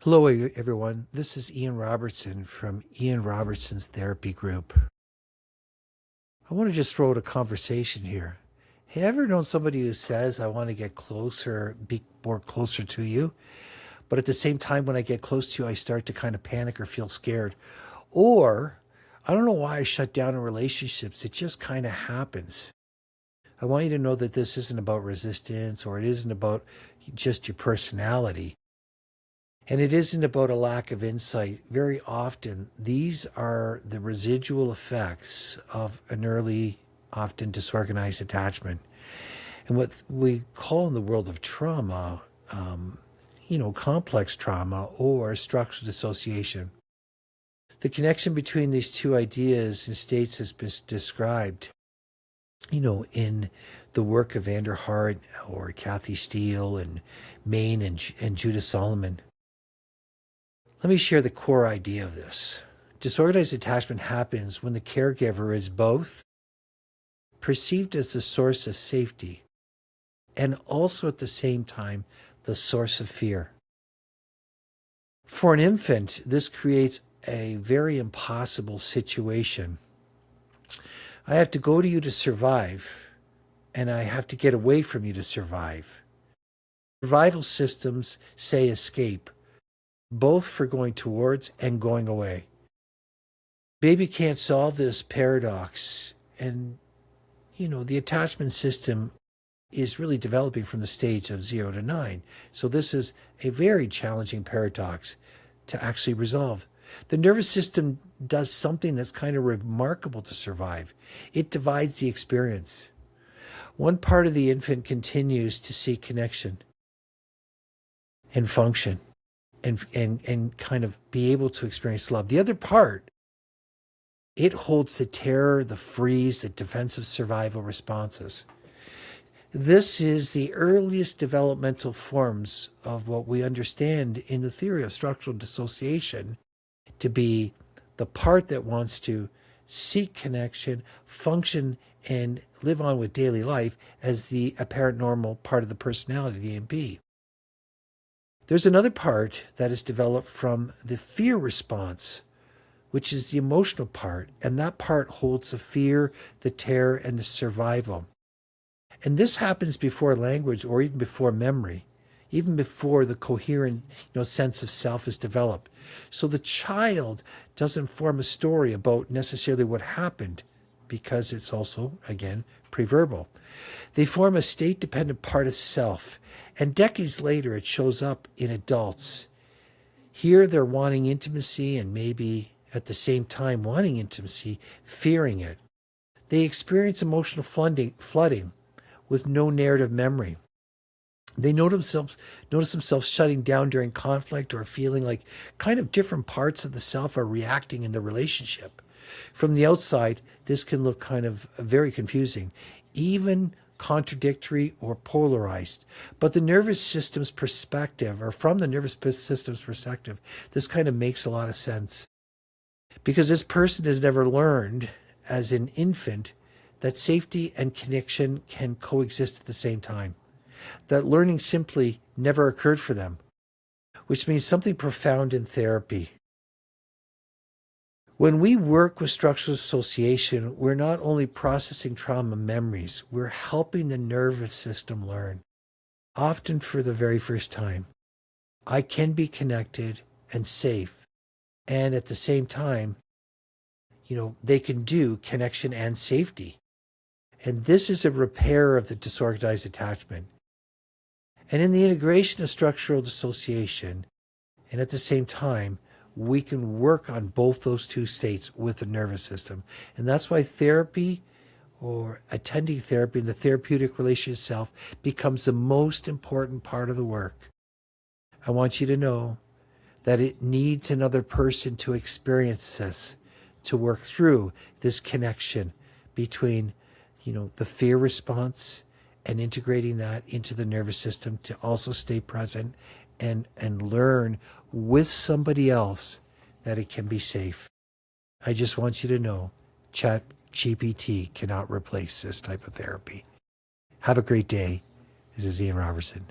Hello, everyone. This is Ian Robertson from Ian Robertson's Therapy Group. I want to just throw out a conversation here. Have you ever known somebody who says, I want to get closer, be more closer to you, but at the same time, when I get close to you, I start to kind of panic or feel scared? Or, I don't know why I shut down in relationships. It just kind of happens. I want you to know that this isn't about resistance or it isn't about just your personality. And it isn't about a lack of insight. Very often, these are the residual effects of an early, often disorganized attachment. And what we call in the world of trauma, complex trauma or structural dissociation. The connection between these two ideas and states has been described, in the work of Vander Hart or Kathy Steele and Maine and Judith Solomon. Let me share the core idea of this. Disorganized attachment happens when the caregiver is both perceived as the source of safety and also at the same time the source of fear. For an infant, this creates a very impossible situation. I have to go to you to survive, and I have to get away from you to survive. Survival systems say escape, both for going towards and going away. Baby can't solve this paradox, and the attachment system is really developing from the stage of 0 to 9. So this is a very challenging paradox to actually resolve. The nervous system does something that's kind of remarkable to survive. It divides the experience. One part of the infant continues to seek connection and function and kind of be able to experience love. The other part, it holds the terror, the freeze, the defensive survival responses. This is the earliest developmental forms of what we understand in the theory of structural dissociation to be the part that wants to seek connection, function, and live on with daily life as the apparent normal part of the personality, the AMP. There's another part that is developed from the fear response, which is the emotional part, and that part holds the fear, the terror, and the survival. And this happens before language or even before memory, even before the coherent sense of self is developed. So the child doesn't form a story about necessarily what happened because it's also, again, preverbal. They form a state-dependent part of self, and decades later it shows up in adults. Here they're wanting intimacy and maybe at the same time wanting intimacy, fearing it. They experience emotional flooding with no narrative memory. They notice themselves shutting down during conflict or feeling like kind of different parts of the self are reacting in the relationship. From the outside, this can look kind of very confusing, even contradictory or polarized. But the nervous system's perspective, or from the nervous system's perspective, this kind of makes a lot of sense. Because this person has never learned, as an infant, that safety and connection can coexist at the same time. That learning simply never occurred for them, which means something profound in therapy. When we work with structural dissociation, we're not only processing trauma memories, we're helping the nervous system learn, often for the very first time. I can be connected and safe, and at the same time, they can do connection and safety. And this is a repair of the disorganized attachment. And in the integration of structural dissociation, and at the same time, we can work on both those two states with the nervous system. And that's why therapy or attending therapy and the therapeutic relationship itself becomes the most important part of the work. I want you to know that it needs another person to experience this, to work through this connection between the fear response and integrating that into the nervous system to also stay present and learn with somebody else that it can be safe. I just want you to know ChatGPT cannot replace this type of therapy. Have a great day. This is Ian Robertson.